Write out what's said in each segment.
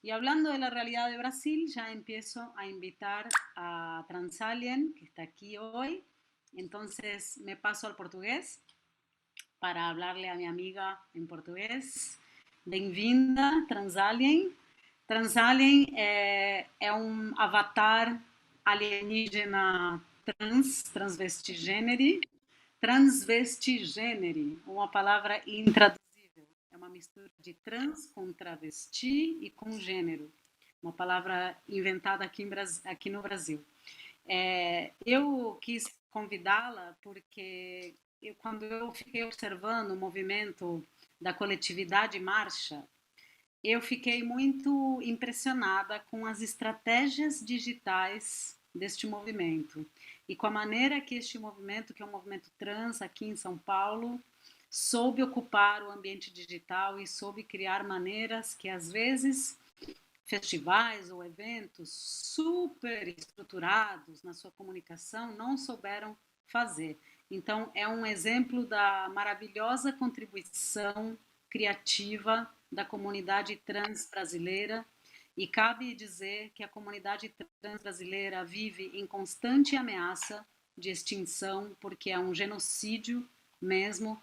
Y hablando de la realidad de Brasil, ya empiezo a invitar a Transalien, que está aquí hoy. Entonces me paso al portugués para hablarle a mi amiga en português. Bem-vinda, Transalien. Transalien é um avatar alienígena transvestigênere. Transvestigênere, uma palavra intraduzível. É uma mistura de trans com travesti e com gênero. Uma palavra inventada aqui no Brasil. Eu quis convidá-la porque quando eu fiquei observando o movimento da coletividade marcha, eu fiquei muito impressionada com as estratégias digitais deste movimento e com a maneira que este movimento, que é um movimento trans aqui em São Paulo, soube ocupar o ambiente digital e soube criar maneiras que às vezes festivais ou eventos super estruturados na sua comunicação não souberam fazer. Então, é um exemplo da maravilhosa contribuição criativa da comunidade trans brasileira. E cabe dizer que a comunidade trans brasileira vive em constante ameaça de extinção, porque é um genocídio mesmo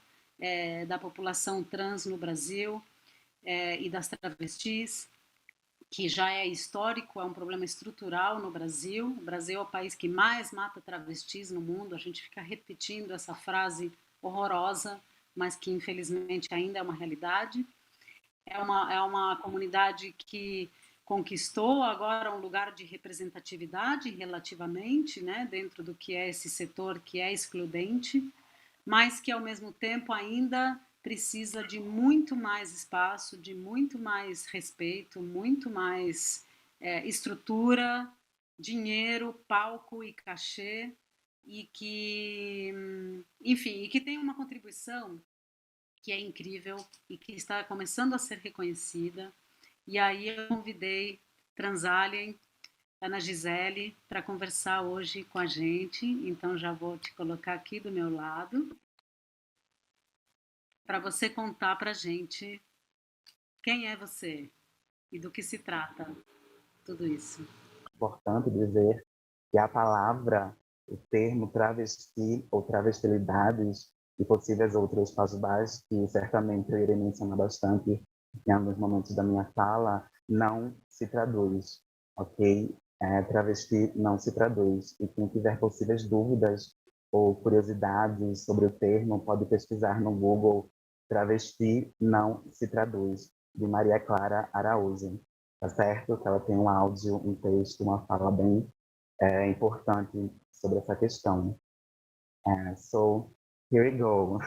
da população trans no Brasil e das travestis, que já é histórico, é um problema estrutural no Brasil. O Brasil é o país que mais mata travestis no mundo. A gente fica repetindo essa frase horrorosa, mas que infelizmente ainda é uma realidade. É uma comunidade que conquistou agora um lugar de representatividade relativamente, né, dentro do que é esse setor que é excludente, mas que ao mesmo tempo ainda precisa de muito mais espaço, de muito mais respeito, muito mais estrutura, dinheiro, palco e cachê, e que, enfim, e que tem uma contribuição que é incrível e que está começando a ser reconhecida. E aí eu convidei Transalien, Ana Gisele, para conversar hoje com a gente. Então já vou te colocar aqui do meu lado para você contar para a gente quem é você e do que se trata tudo isso. Importante dizer que a palavra, o termo travesti ou travestilidades e possíveis outros casos que certamente eu irei mencionar bastante em alguns momentos da minha fala, não se traduz, ok? Travesti não se traduz. E quem tiver possíveis dúvidas ou curiosidades sobre o termo, pode pesquisar no Google travesti não se traduz, de Maria Clara Araújo, tá certo? Que ela tem um áudio, um texto, uma fala bem importante sobre essa questão. So, here we go.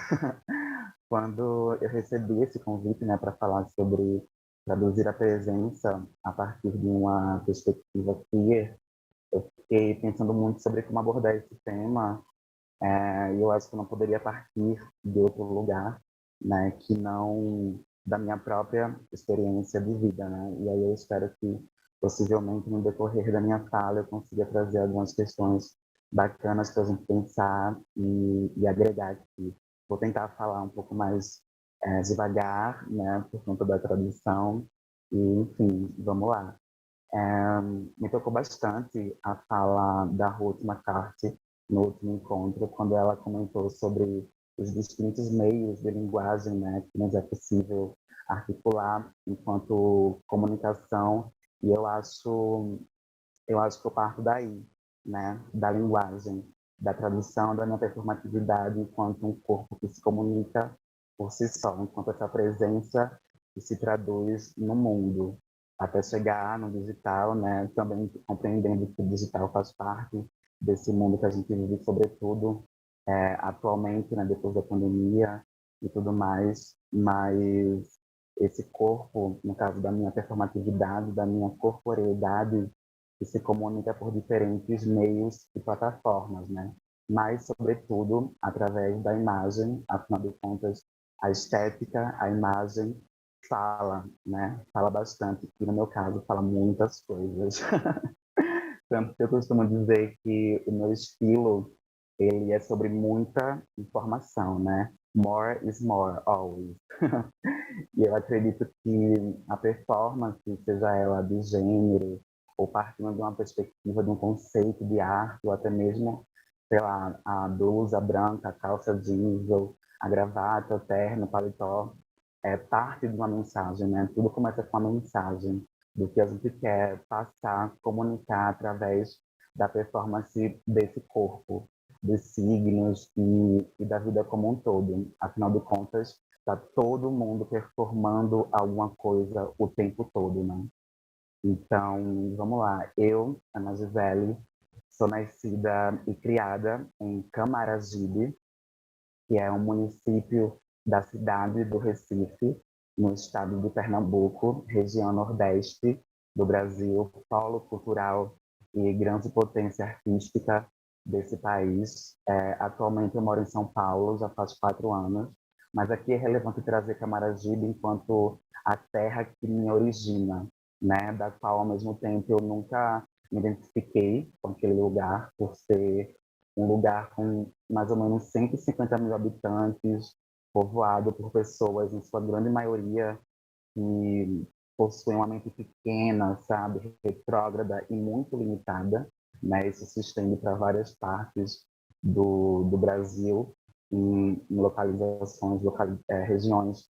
Quando eu recebi esse convite, né, para falar sobre traduzir a presença a partir de uma perspectiva queer, eu fiquei pensando muito sobre como abordar esse tema, e eu acho que eu não poderia partir de outro lugar, né, que não da minha própria experiência de vida, né? E aí eu espero que possivelmente no decorrer da minha fala eu consiga trazer algumas questões bacanas para a gente pensar e agregar aqui. Vou tentar falar um pouco mais devagar, né, por conta da tradução, e enfim, vamos lá. Me tocou bastante a fala da Ruth McCarthy no último encontro, quando ela comentou sobre os distintos meios de linguagem, né, que nos é possível articular enquanto comunicação, e eu acho que eu parto daí, né, da linguagem, da tradução da minha performatividade enquanto um corpo que se comunica por si só, enquanto essa presença que se traduz no mundo, até chegar no digital, né, também compreendendo que o digital faz parte desse mundo que a gente vive, sobretudo atualmente, né, depois da pandemia e tudo mais, mas esse corpo, no caso da minha performatividade, da minha corporeidade, que se comunica por diferentes meios e plataformas, né? Mas, sobretudo, através da imagem, afinal de contas, a estética, a imagem fala, né? Fala bastante, e no meu caso, fala muitas coisas. Tanto que eu costumo dizer que o meu estilo, ele é sobre muita informação, né? more is more, always. E eu acredito que a performance, seja ela de gênero, ou partindo de uma perspectiva, de um conceito de arte, ou até mesmo, sei lá, a blusa branca, a calça jeans, ou a gravata, o terno, o paletó, é parte de uma mensagem, né? Tudo começa com uma mensagem do que a gente quer passar, comunicar através da performance desse corpo, dos signos e da vida como um todo. Afinal de contas, está todo mundo performando alguma coisa o tempo todo, né? Então, vamos lá. Eu, Ana Gisele, sou nascida e criada em Camaragibe, que é um município da cidade do Recife, no estado de Pernambuco, região nordeste do Brasil, polo cultural e grande potência artística desse país. Atualmente eu moro em São Paulo, já faz 4 anos, mas aqui é relevante trazer Camaragibe enquanto a terra que me origina, né, da qual ao mesmo tempo eu nunca me identifiquei com aquele lugar por ser um lugar com mais ou menos 150 mil habitantes, povoado por pessoas, em sua grande maioria, que possuem uma mente pequena, sabe, retrógrada e muito limitada, né? Isso se estende para várias partes do Brasil, em localizações, regiões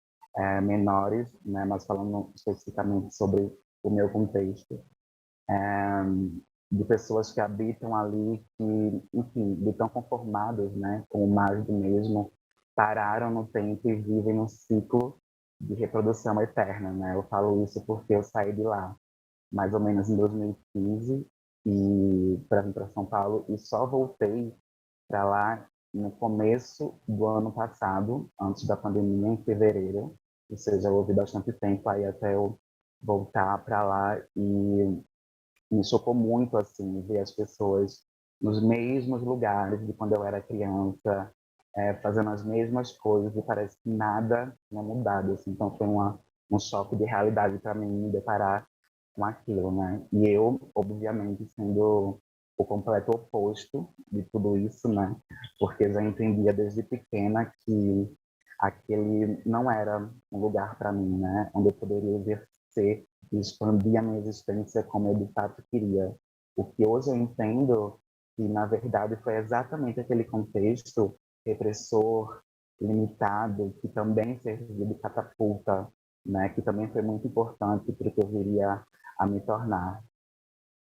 menores, né? Mas falando especificamente sobre o meu contexto. É, de pessoas que habitam ali, que, enfim, estão conformadas, né, com o mais do mesmo, pararam no tempo e vivem um ciclo de reprodução eterna, né? Eu falo isso porque eu saí de lá mais ou menos em 2015 e para vir para São Paulo e só voltei para lá no começo do ano passado, antes da pandemia, em fevereiro. Ou seja, houve bastante tempo aí até eu voltar para lá e me chocou muito assim ver as pessoas nos mesmos lugares de quando eu era criança, fazendo as mesmas coisas e parece que nada tinha mudado assim. Então foi um choque de realidade para mim me deparar com aquilo, né? E eu, obviamente, sendo o completo oposto de tudo isso, né? Porque já entendia desde pequena que aquele não era um lugar para mim, né? Onde eu poderia exercer e expandir a minha existência como eu de fato queria. O que hoje eu entendo que, na verdade, foi exatamente aquele contexto repressor, limitado, que também serviu de catapulta, né? Que também foi muito importante para o que eu viria a me tornar.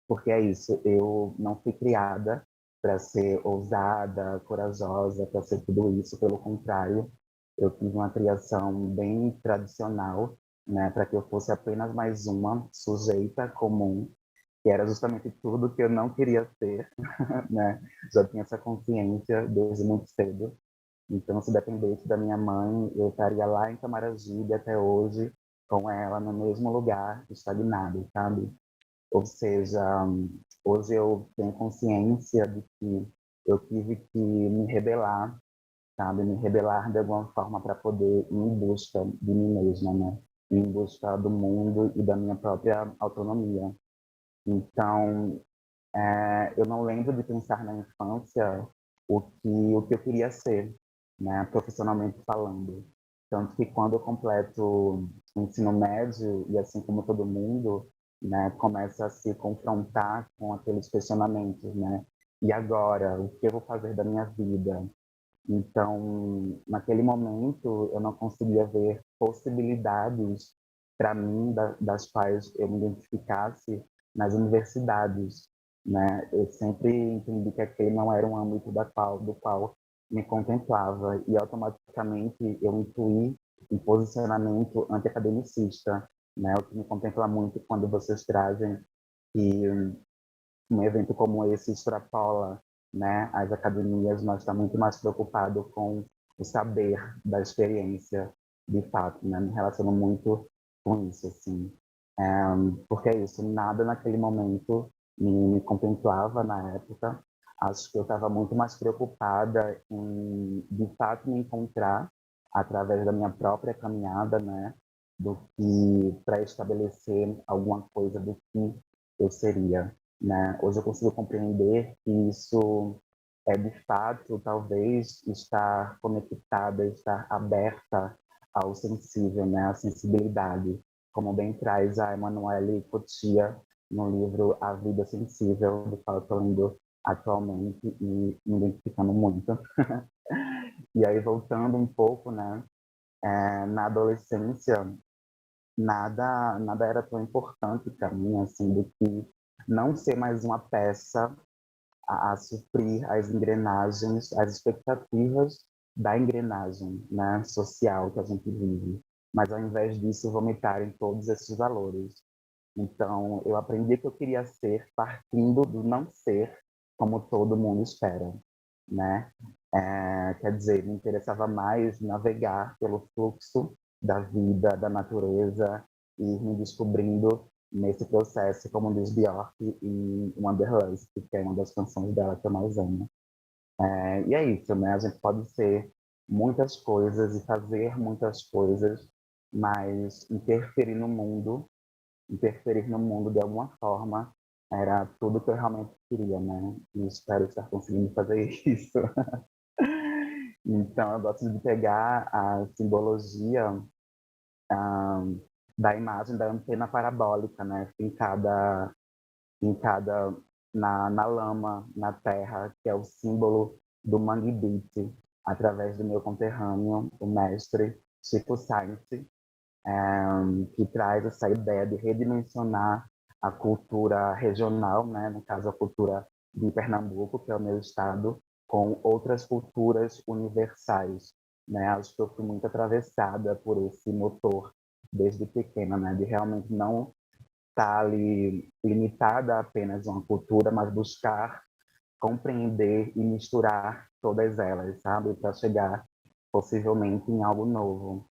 Porque é isso, eu não fui criada para ser ousada, corajosa, para ser tudo isso, pelo contrário, eu tive uma criação bem tradicional, né, para que eu fosse apenas mais uma sujeita comum, que era justamente tudo que eu não queria ser, né? Já tinha essa consciência desde muito cedo. Então, se dependesse da minha mãe, eu estaria lá em Camaragibe até hoje, com ela no mesmo lugar, estagnado, sabe? Ou seja, hoje eu tenho consciência de que eu tive que me rebelar, sabe? Me rebelar de alguma forma para poder ir em busca de mim mesma, né? Ir em busca do mundo e da minha própria autonomia. Então, eu não lembro de pensar na infância o que eu queria ser, né? Profissionalmente falando. Tanto que quando eu completo o ensino médio, e assim como todo mundo, né, começa a se confrontar com aqueles questionamentos, né? E agora, o que eu vou fazer da minha vida? Então, naquele momento, eu não conseguia ver possibilidades para mim das quais eu me identificasse nas universidades, né? Eu sempre entendi que aquele não era um âmbito do qual me contemplava e automaticamente eu intuí um posicionamento anti-academicista, né? O que me contempla muito quando vocês trazem que um evento como esse extrapola, né, as academias, mas está muito mais preocupado com o saber da experiência de fato, né? Me relaciono muito com isso, assim. É, porque é isso, nada naquele momento me contemplava na época. Acho que eu estava muito mais preocupada em, de fato, me encontrar através da minha própria caminhada, né? Do que para estabelecer alguma coisa do que eu seria, né? Hoje eu consigo compreender que isso é de fato, talvez, estar conectada, estar aberta ao sensível, né, à sensibilidade, como bem traz a Emanuele Cotia no livro A Vida Sensível, do qual eu estou lendo atualmente e me identificando muito. E aí, voltando um pouco, né, na adolescência, nada era tão importante para mim, assim, do que não ser mais uma peça a suprir as engrenagens, as expectativas da engrenagem, né, social que a gente vive. Mas, ao invés disso, vomitarem todos esses valores. Então, eu aprendi que eu queria ser partindo do não ser como todo mundo espera, né? Quer dizer, me interessava mais navegar pelo fluxo da vida, da natureza, e ir me descobrindo nesse processo, como diz Björk em Wanderlust, que é uma das canções dela que eu mais amo. E é isso, né? A gente pode ser muitas coisas e fazer muitas coisas, mas interferir no mundo de alguma forma, era tudo que eu realmente queria, né? E espero estar conseguindo fazer isso. Então, eu gosto de pegar a simbologia ah, da imagem da antena parabólica, né? Fincada na lama, na terra, que é o símbolo do Mangue Beat, através do meu conterrâneo, o mestre Chico Sainz, que traz essa ideia de redimensionar a cultura regional, né? No caso, a cultura de Pernambuco, que é o meu estado, com outras culturas universais. Né? Acho que eu fui muito atravessada por esse motor desde pequena, né? De realmente não estar ali limitada a apenas uma cultura, mas buscar compreender e misturar todas elas, sabe? Para chegar possivelmente em algo novo.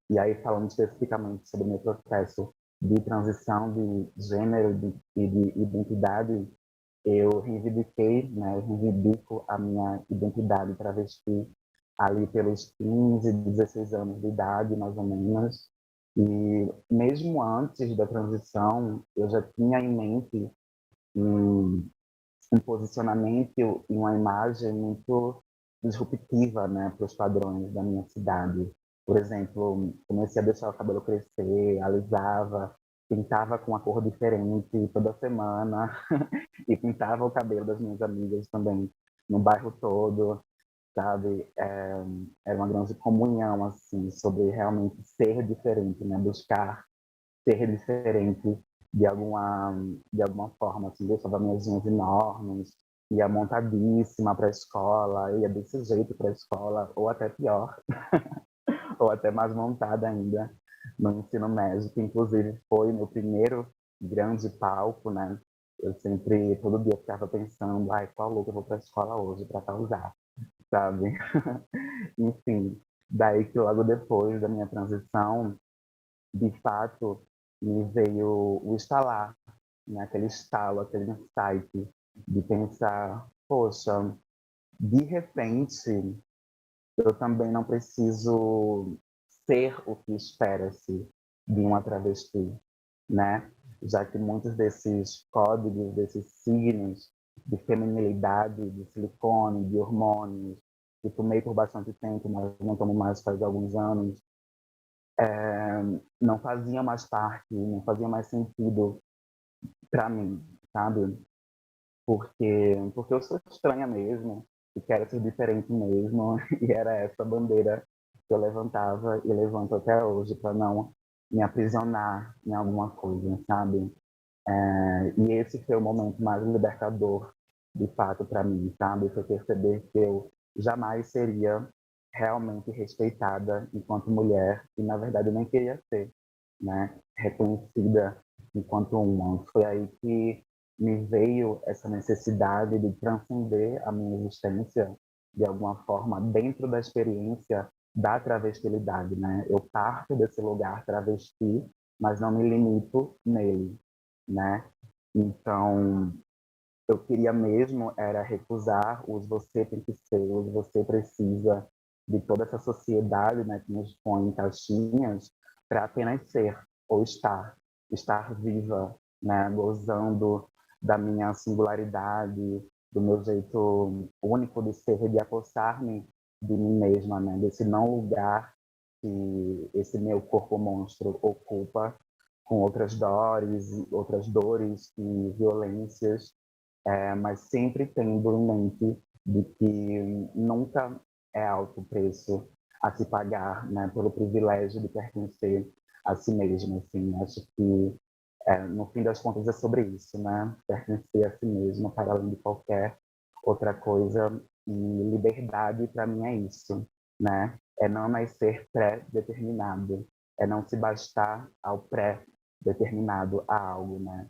E aí, falando especificamente sobre o meu processo de transição de gênero e de identidade, eu reivindiquei, né, eu reivindico a minha identidade travesti ali pelos 15, 16 anos de idade, mais ou menos. E mesmo antes da transição, eu já tinha em mente um, um posicionamento e uma imagem muito disruptiva, né, para os padrões da minha cidade. Por exemplo, comecei a deixar o cabelo crescer, alisava, pintava com uma cor diferente toda semana e pintava o cabelo das minhas amigas também no bairro todo, sabe? Era uma grande comunhão assim sobre realmente ser diferente, né? Buscar ser diferente de alguma forma, assim, deixava minhas unhas enormes, ia montadíssima para a escola, ia desse jeito para a escola, ou até pior, ou até mais montada ainda no ensino médio, que inclusive foi meu primeiro grande palco, né? Eu sempre, todo dia, ficava pensando, ai, qual look eu vou para a escola hoje para causar, sabe? Enfim, daí que logo depois da minha transição, de fato, me veio o estalar, né? Aquele estalo, aquele insight de pensar, poxa, de repente, eu também não preciso ser o que espera-se de uma travesti, né? Já que muitos desses códigos, desses signos de feminilidade, de silicone, de hormônios, que tomei por bastante tempo, mas não tomo mais faz alguns anos, não faziam mais parte, não faziam mais sentido para mim, sabe? Porque eu sou estranha mesmo, e quero ser diferente mesmo, e era essa bandeira que eu levantava e levanto até hoje para não me aprisionar em alguma coisa, sabe? E esse foi o momento mais libertador, de fato, para mim, sabe? Foi perceber que eu jamais seria realmente respeitada enquanto mulher, e na verdade eu nem queria ser, né? Reconhecida enquanto uma. Foi aí que me veio essa necessidade de transcender a minha existência de alguma forma dentro da experiência da travestilidade, né? Eu parto desse lugar travesti, mas não me limito nele, né? Então, eu queria mesmo era recusar os você tem que ser, os você precisa de toda essa sociedade, né, que nos põe em caixinhas para apenas ser ou estar viva, né, gozando da minha singularidade, do meu jeito único de ser, de apossar-me de mim mesma, né? Desse não lugar que esse meu corpo monstro ocupa com outras dores e violências, mas sempre tendo em mente de que nunca é alto o preço a se pagar, né, pelo privilégio de pertencer a si mesmo, assim. Acho que no fim das contas é sobre isso, né? Pertencer a si mesmo para além de qualquer outra coisa. E liberdade para mim é isso, né? É não mais ser pré-determinado, é não se bastar ao pré-determinado a algo, né?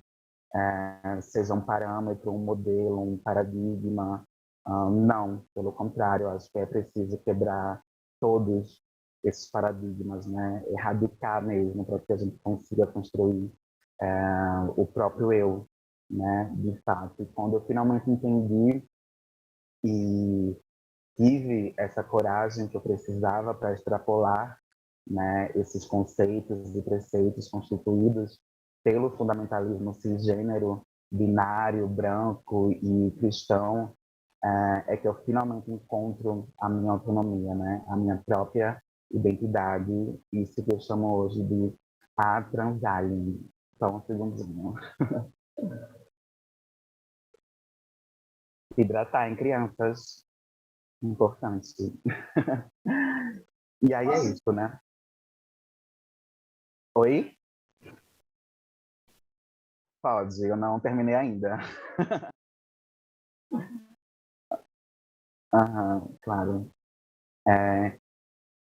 Seja um parâmetro, um modelo, um paradigma. Não, pelo contrário, acho que é preciso quebrar todos esses paradigmas, né? Erradicar mesmo, para que a gente consiga construir o próprio eu, né? De fato. E quando eu finalmente entendi e tive essa coragem que eu precisava para extrapolar, né, esses conceitos e preceitos constituídos pelo fundamentalismo cisgênero, binário, branco e cristão, é que eu finalmente encontro a minha autonomia, né, a minha própria identidade, isso que eu chamo hoje de a transalien. Só um segundinho. Hidratar em crianças, importante. E aí é isso, né? Oi? Pode, eu não terminei ainda. Aham, claro. É,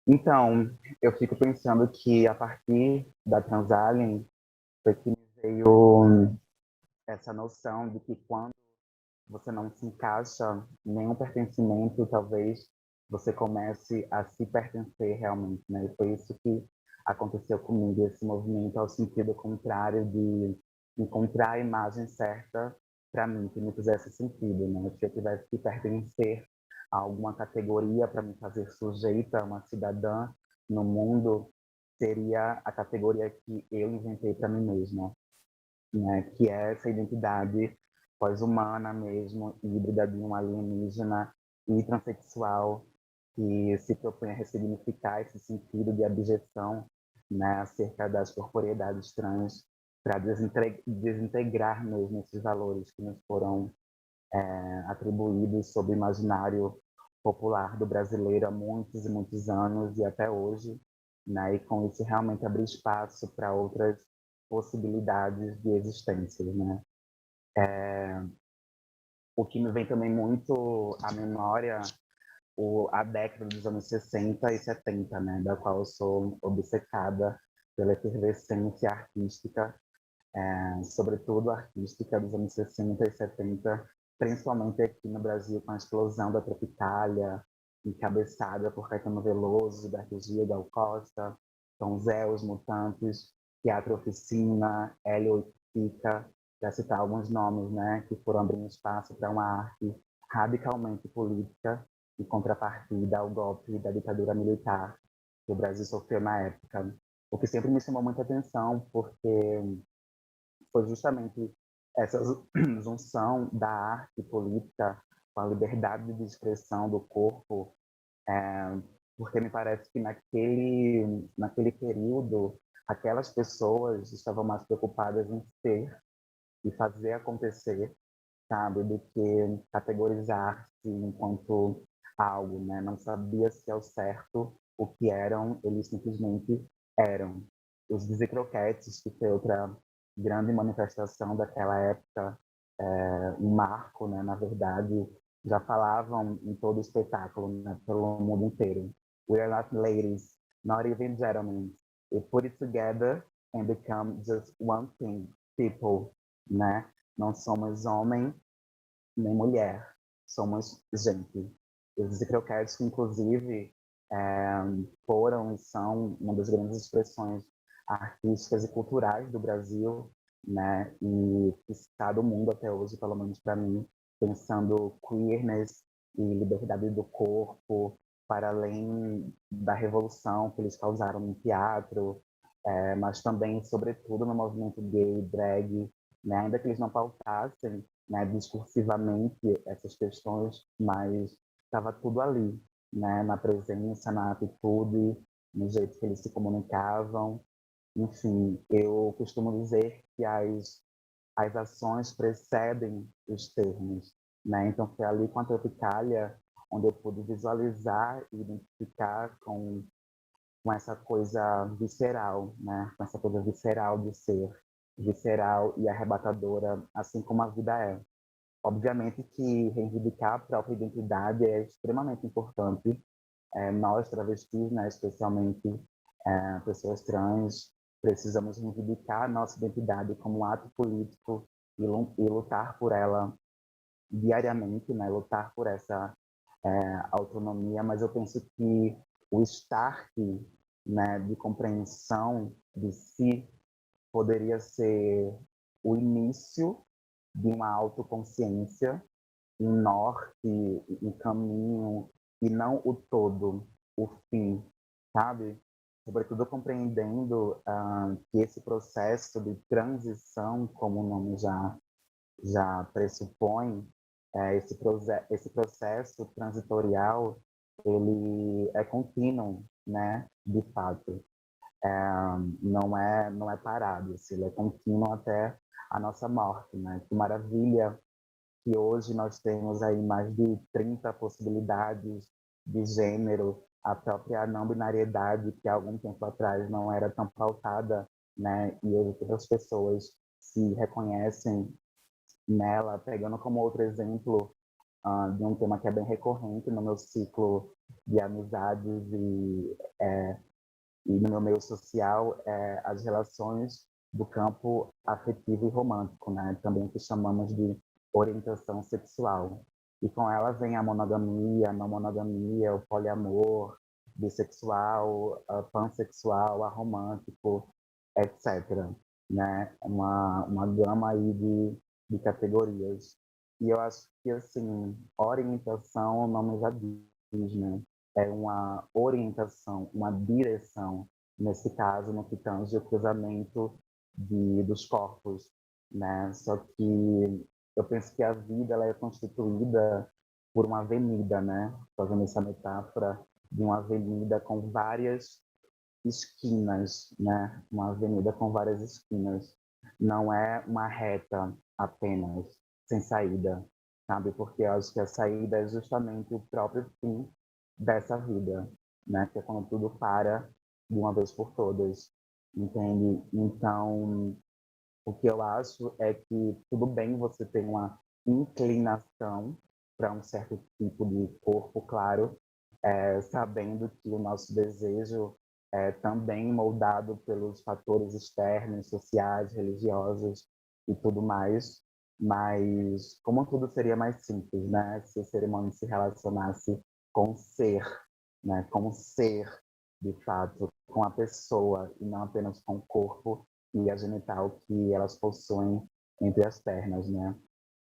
então, eu fico pensando que a partir da Transalien foi que me veio essa noção de que quando você não se encaixa em nenhum pertencimento, talvez você comece a se pertencer realmente, né? E foi isso que aconteceu comigo, esse movimento ao sentido contrário de encontrar a imagem certa para mim, que me fizesse sentido, né? Se eu tivesse que pertencer a alguma categoria para me fazer sujeita, uma cidadã no mundo, seria a categoria que eu inventei para mim mesma, né, que é essa identidade pós-humana mesmo, híbrida de um alienígena e transexual, que se propõe a ressignificar esse sentido de abjeção, né, acerca das corporeidades trans, para desintegrar mesmo esses valores que nos foram atribuídos sob o imaginário popular do brasileiro há muitos e muitos anos e até hoje, né? E com isso realmente abrir espaço para outras possibilidades de existência, né? O que me vem também muito à memória a década dos anos 60 e 70, né? Da qual eu sou obcecada pela efervescência artística, sobretudo artística dos anos 60 e 70, principalmente aqui no Brasil, com a explosão da Tropicália, encabeçada por Caetano Veloso, Gilberto Gil, Gal Costa, Tom Zé, Os Mutantes, Teatro Oficina, Hélio Oiticica, para citar alguns nomes, né, que foram abrindo espaço para uma arte radicalmente política em contrapartida ao golpe da ditadura militar que o Brasil sofreu na época. O que sempre me chamou muita atenção, porque foi justamente essa junção da arte política com a liberdade de expressão do corpo, porque me parece que naquele período aquelas pessoas estavam mais preocupadas em ser e fazer acontecer, sabe, do que categorizar-se enquanto algo, né? Não sabia se ao certo o que eram, eles simplesmente eram. Os Croquetes, que foi outra grande manifestação daquela época, um marco, né, na verdade, já falavam em todo o espetáculo, né, pelo mundo inteiro. We are not ladies, not even gentlemen. We put it together and become just one thing, people, né? Não somos homem nem mulher, somos gente. Os Croquetes, inclusive, é, foram e são uma das grandes expressões artísticas e culturais do Brasil, né? E que está do mundo até hoje, pelo menos para mim, pensando queerness e liberdade do corpo, para além da revolução que eles causaram no teatro, mas também, sobretudo, no movimento gay, drag, né? Ainda que eles não pautassem né, discursivamente essas questões, mas estava tudo ali, né, na presença, na atitude, no jeito que eles se comunicavam. Enfim, eu costumo dizer que as ações precedem os termos, né? Então foi ali com a Tropicália onde eu pude visualizar e identificar com essa coisa visceral, né? Com essa coisa visceral de ser, visceral e arrebatadora, assim como a vida é. Obviamente que reivindicar a própria identidade é extremamente importante. Nós, travestis, né, especialmente pessoas trans, precisamos reivindicar a nossa identidade como um ato político e lutar por ela diariamente, né, lutar por essa autonomia, mas eu penso que o start, né, de compreensão de si poderia ser o início de uma autoconsciência, um norte, um caminho, e não o todo, o fim, sabe? Sobretudo compreendendo que esse processo de transição, como o nome já pressupõe, esse processo transitorial, ele é contínuo, né? De fato, não é parado, assim, ele é contínuo até a nossa morte, né? Que maravilha que hoje nós temos aí mais de 30 possibilidades de gênero, a própria não binariedade, que há algum tempo atrás não era tão pautada, né? E hoje todas as pessoas se reconhecem nela, pegando como outro exemplo de um tema que é bem recorrente no meu ciclo de amizades e no meu meio social, as relações do campo afetivo e romântico, né? Também que chamamos de orientação sexual. E com ela vem a monogamia, a não monogamia, o poliamor, bissexual, a pansexual, aromântico, etc. Né? Uma gama aí de categorias. E eu acho que, assim, orientação, o nome já diz, né? É uma orientação, uma direção, nesse caso, no que tange o cruzamento dos corpos, né? Só que eu penso que a vida ela é constituída por uma avenida, né? Fazendo essa metáfora de uma avenida com várias esquinas, né? Uma avenida com várias esquinas. Não é uma reta apenas, sem saída, sabe? Porque eu acho que a saída é justamente o próprio fim dessa vida, né? Que é quando tudo para de uma vez por todas, entende? Então, o que eu acho é que tudo bem você ter uma inclinação para um certo tipo de corpo, claro, sabendo que o nosso desejo é também moldado pelos fatores externos, sociais, religiosos e tudo mais, mas como tudo seria mais simples, né? Se o ser humano se relacionasse com o ser, né? Com o ser, de fato, com a pessoa e não apenas com o corpo e a genital que elas possuem entre as pernas, né?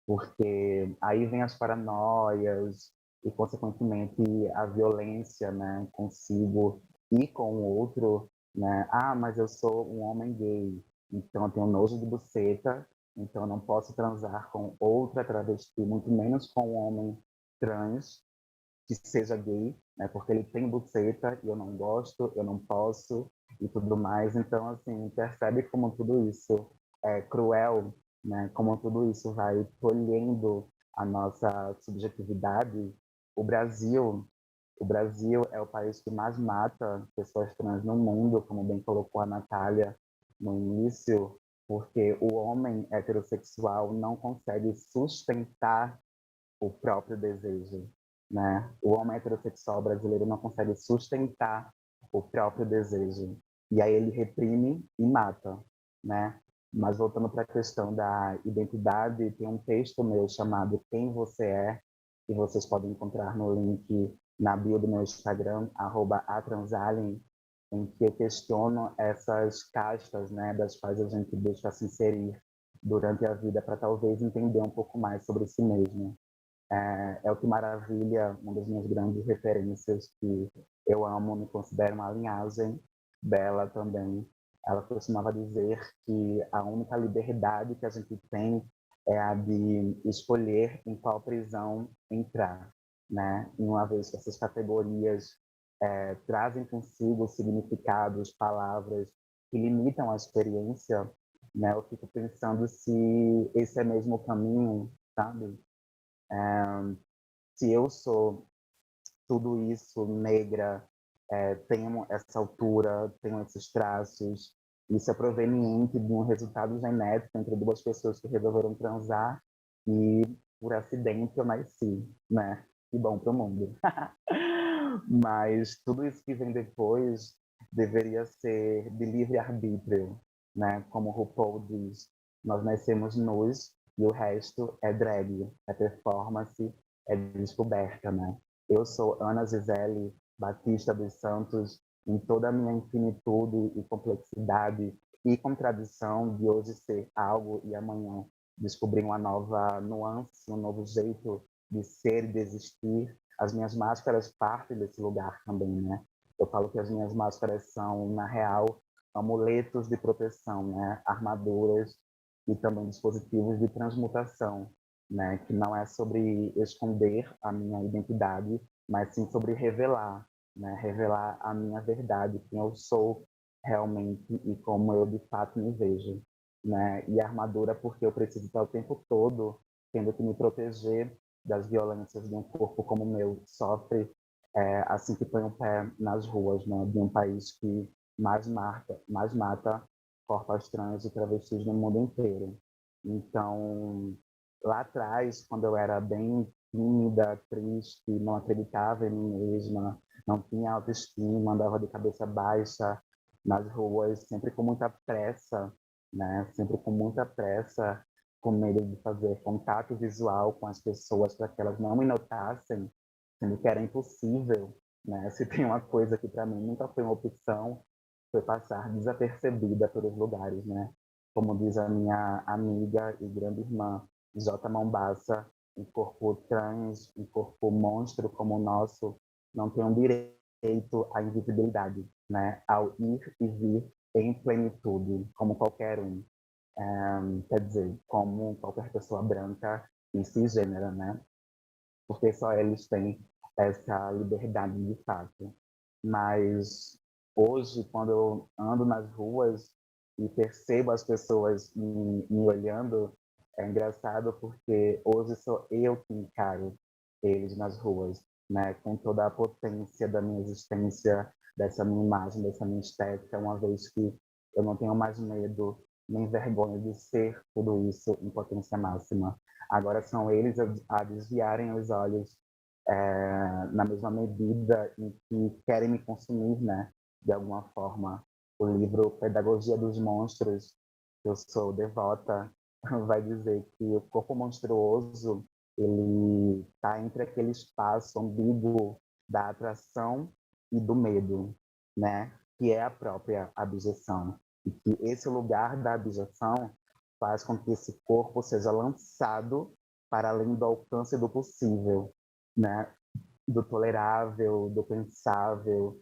Porque aí vem as paranoias e, consequentemente, a violência, né, consigo e com o outro, né? Ah, mas eu sou um homem gay, então eu tenho nojo de buceta, então eu não posso transar com outra travesti, muito menos com um homem trans que seja gay, né? Porque ele tem buceta e eu não gosto, eu não posso e tudo mais. Então, assim, percebe como tudo isso é cruel, né? Como tudo isso vai tolhendo a nossa subjetividade. O Brasil, o Brasil é o país que mais mata pessoas trans no mundo, como bem colocou a Natália no início, porque o homem heterossexual não consegue sustentar o próprio desejo, né? O homem heterossexual brasileiro não consegue sustentar o próprio desejo. E aí ele reprime e mata, né? Mas voltando para a questão da identidade, tem um texto meu chamado Quem Você É, que vocês podem encontrar no link na bio do meu Instagram, @atransalien, em que eu questiono essas castas, né, das quais a gente deixa se inserir durante a vida para talvez entender um pouco mais sobre si mesmo. É o que maravilha, uma das minhas grandes referências que eu amo, me considero uma linhagem dela também. Ela costumava dizer que a única liberdade que a gente tem é a de escolher em qual prisão entrar, né? E uma vez que essas categorias trazem consigo significados, palavras que limitam a experiência, né? Eu fico pensando se esse é mesmo o caminho, sabe? Se eu sou tudo isso, negra, tenho essa altura, tenho esses traços, isso é proveniente de um resultado genético entre duas pessoas que resolveram transar e por acidente eu nasci, né? Que bom para o mundo. Mas tudo isso que vem depois deveria ser de livre-arbítrio, né? Como o RuPaul diz, nós nascemos nus e o resto é drag, é performance, é descoberta, né? Eu sou Ana Gisele Batista dos Santos, em toda a minha infinitude e complexidade e contradição de hoje ser algo e amanhã descobrir uma nova nuance, um novo jeito de ser e de existir. As minhas máscaras partem desse lugar também, né? Eu falo que as minhas máscaras são, na real, amuletos de proteção, né? Armaduras e também dispositivos de transmutação, né? Que não é sobre esconder a minha identidade, mas sim sobre revelar, né? Revelar a minha verdade, quem eu sou realmente e como eu de fato me vejo, né? E a armadura porque eu preciso estar o tempo todo tendo que me proteger das violências de um corpo como o meu sofre assim que põe o pé nas ruas, né? De um país que mais mata corpos trans e travestis no mundo inteiro. Então, lá atrás, quando eu era bem tímida, triste, não acreditava em mim mesma, não tinha autoestima, andava de cabeça baixa nas ruas, sempre com muita pressa, né? Sempre com muita pressa, com medo de fazer contato visual com as pessoas para que elas não me notassem, sendo que era impossível, né? Se tem uma coisa que para mim nunca foi uma opção, foi passar desapercebida pelos lugares, né? Como diz a minha amiga e grande irmã, J. Mombassa, um corpo trans, um corpo monstro como o nosso, não tem um direito à invisibilidade, né? Ao ir e vir em plenitude, como qualquer um. Quer dizer, como qualquer pessoa branca e cisgênera, né? Porque só eles têm essa liberdade de fato. Mas hoje, quando eu ando nas ruas e percebo as pessoas me olhando, é engraçado porque hoje sou eu que encaro eles nas ruas, né? Com toda a potência da minha existência, dessa minha imagem, dessa minha estética, uma vez que eu não tenho mais medo nem vergonha de ser tudo isso em potência máxima. Agora são eles a desviarem os olhos na mesma medida em que querem me consumir, né? De alguma forma. O livro Pedagogia dos Monstros, que eu sou devota, vai dizer que o corpo monstruoso ele está entre aquele espaço ambíguo da atração e do medo, né? Que é a própria abjeção. E que esse lugar da abjeção faz com que esse corpo seja lançado para além do alcance do possível, né? Do tolerável, do pensável,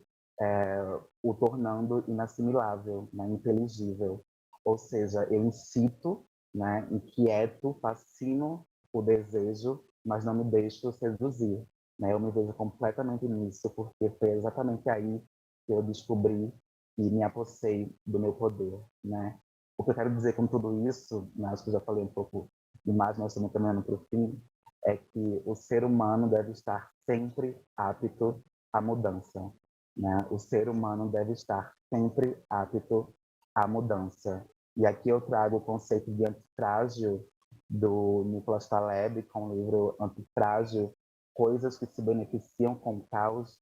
o tornando inassimilável, né? Inteligível. Ou seja, eu incito, né? Inquieto, fascino o desejo, mas não me deixo seduzir. Né? Eu me vejo completamente nisso, porque foi exatamente aí que eu descobri e me apossei do meu poder. Né? O que eu quero dizer com tudo isso, né? Acho que eu já falei um pouco demais, nós estamos caminhando para o fim, é que o ser humano deve estar sempre apto à mudança. Né? O ser humano deve estar sempre apto à mudança. E aqui eu trago o conceito de antifrágil do Nicolas Taleb, com o livro Antifrágil, Coisas que se beneficiam com o caos,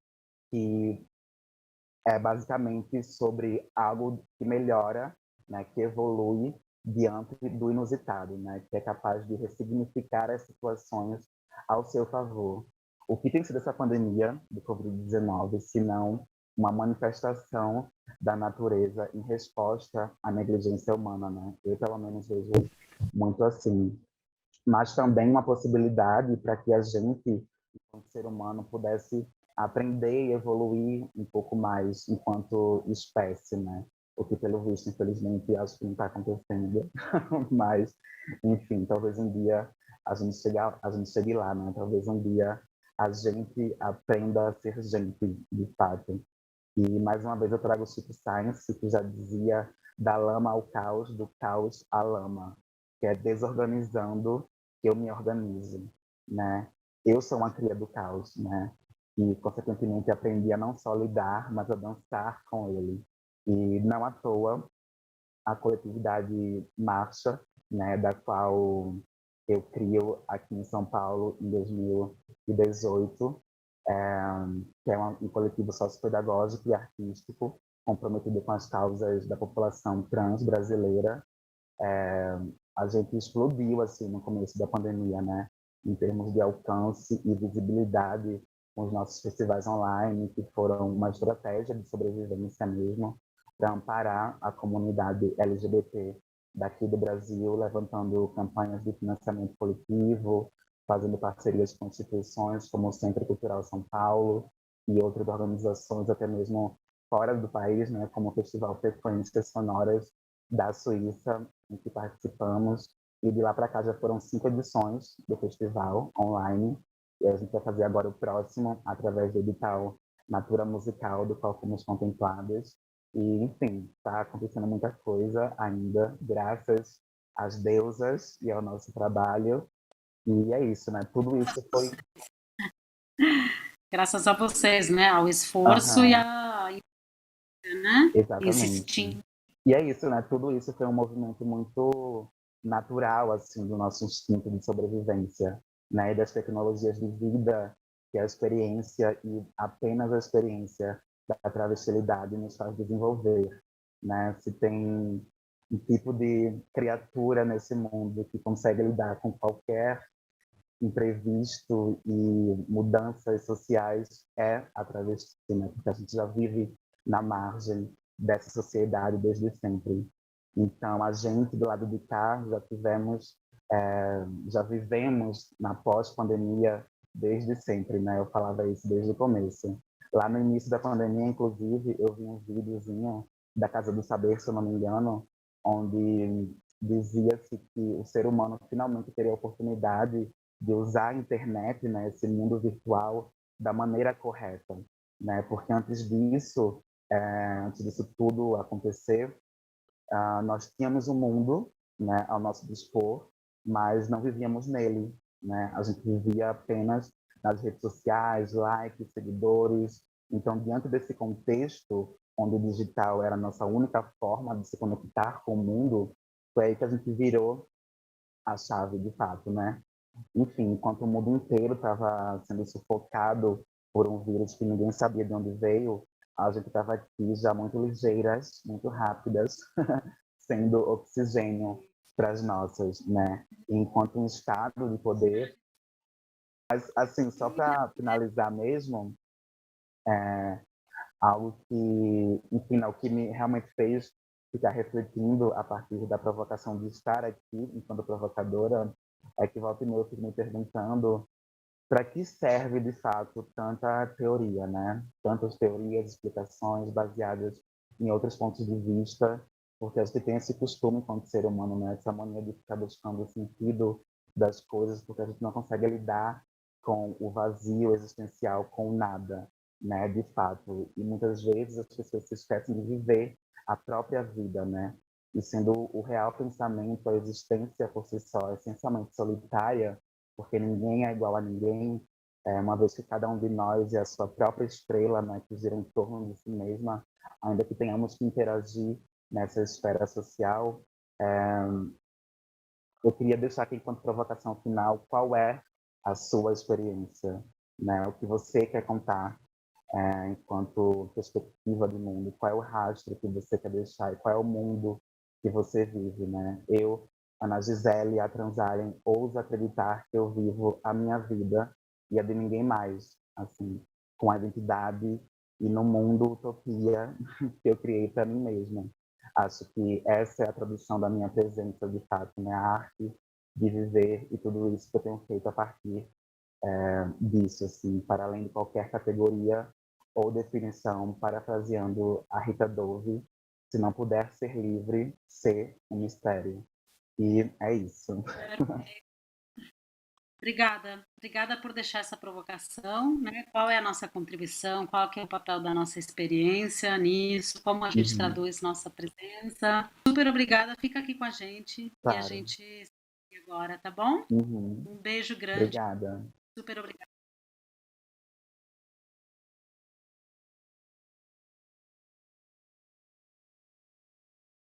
que é basicamente sobre algo que melhora, né, que evolui diante do inusitado, né, que é capaz de ressignificar as situações ao seu favor. O que tem sido essa pandemia do Covid-19, se não uma manifestação da natureza em resposta à negligência humana, né? Eu, pelo menos, vejo muito assim. Mas também uma possibilidade para que a gente, enquanto ser humano, pudesse aprender e evoluir um pouco mais enquanto espécie, né? o que pelo visto, infelizmente, acho que não está acontecendo, mas, enfim, talvez um dia a gente chegue lá, né? Talvez um dia a gente aprenda a ser gente, de fato. E, mais uma vez, eu trago o Chico Science, que já dizia da lama ao caos, do caos à lama, que é desorganizando que eu me organizo, né? Eu sou uma cria do caos, né? E, consequentemente, aprendi a não só lidar, mas a dançar com ele. E, não à toa, a coletividade Marcha, né, da qual eu crio aqui em São Paulo em 2018, que é um coletivo sociopedagógico e artístico comprometido com as causas da população trans brasileira. A gente explodiu assim no começo da pandemia, né, em termos de alcance e visibilidade com os nossos festivais online, que foram uma estratégia de sobrevivência mesmo, para amparar a comunidade LGBT daqui do Brasil, levantando campanhas de financiamento coletivo, fazendo parcerias com instituições como o Centro Cultural São Paulo e outras organizações, até mesmo fora do país, né, como o Festival Frequências Sonoras da Suíça, em que participamos. E de lá para cá já foram 5 edições do festival online. E a gente vai fazer agora o próximo, através do edital Natura Musical, do qual fomos contempladas. E, enfim, está acontecendo muita coisa ainda, graças às deusas e ao nosso trabalho. E é isso, né? Tudo isso foi... Graças a vocês, né? Ao esforço e Aham, a, né? exatamente. Insistindo. E é isso, né? Tudo isso foi um movimento muito natural, assim, do nosso instinto de sobrevivência, né? E das tecnologias de vida, que a experiência e apenas a experiência da travestilidade nos faz desenvolver, né? Se tem um tipo de criatura nesse mundo que consegue lidar com qualquer imprevisto e mudanças sociais, é a travesti, né? Porque a gente já vive na margem dessa sociedade desde sempre. Então, a gente do lado de cá já vivemos na pós-pandemia desde sempre, né? Eu falava isso desde o começo. Lá no início da pandemia, inclusive, eu vi um videozinho da Casa do Saber, se eu não me engano, onde dizia-se que o ser humano finalmente teria a oportunidade de usar a internet, né, esse mundo virtual, da maneira correta, né? Porque antes disso tudo acontecer, nós tínhamos um mundo, né, ao nosso dispor, mas não vivíamos nele, né? A gente vivia apenas nas redes sociais, likes, seguidores. Então, diante desse contexto, onde o digital era a nossa única forma de se conectar com o mundo, foi aí que a gente virou a chave, de fato, né? Enfim, enquanto o mundo inteiro estava sendo sufocado por um vírus que ninguém sabia de onde veio, a gente estava aqui já muito ligeiras, muito rápidas, sendo oxigênio para as nossas, né? Enquanto um estado de poder, mas assim, só para finalizar mesmo, é, algo que, enfim, o que me realmente fez ficar refletindo a partir da provocação de estar aqui enquanto provocadora, é que volta e meia eu fico me perguntando para que serve de fato tanta teoria, né? Tantas teorias, explicações baseadas em outros pontos de vista, porque a gente tem esse costume enquanto ser humano, né? Essa mania de ficar buscando o sentido das coisas, porque a gente não consegue lidar com o vazio existencial, com o nada, né? De fato. E muitas vezes as pessoas se esquecem de viver a própria vida, né? E sendo o real pensamento, a existência por si só, essencialmente solitária, porque ninguém é igual a ninguém, uma vez que cada um de nós é a sua própria estrela, né, que gira em torno de si mesma, ainda que tenhamos que interagir nessa esfera social. Eu queria deixar aqui, enquanto provocação final, qual é a sua experiência, né, o que você quer contar enquanto perspectiva de mundo, qual é o rastro que você quer deixar e qual é o mundo que você vive, né? Eu, Ana Gisele, a Transarem, ouso acreditar que eu vivo a minha vida e a de ninguém mais, assim, com a identidade e no mundo utopia que eu criei para mim mesma. Acho que essa é a tradução da minha presença, de fato, né? A arte de viver e tudo isso que eu tenho feito a partir disso, assim, para além de qualquer categoria ou definição, parafraseando a Rita Dove, se não puder ser livre, ser um mistério. E é isso. Obrigada por deixar essa provocação, né? Qual é a nossa contribuição, qual que é o papel da nossa experiência nisso, como a gente traduz nossa presença. Super obrigada, fica aqui com a gente e a Claro. gente segue agora, tá bom? Uhum. Um beijo grande, Obrigada. super obrigada.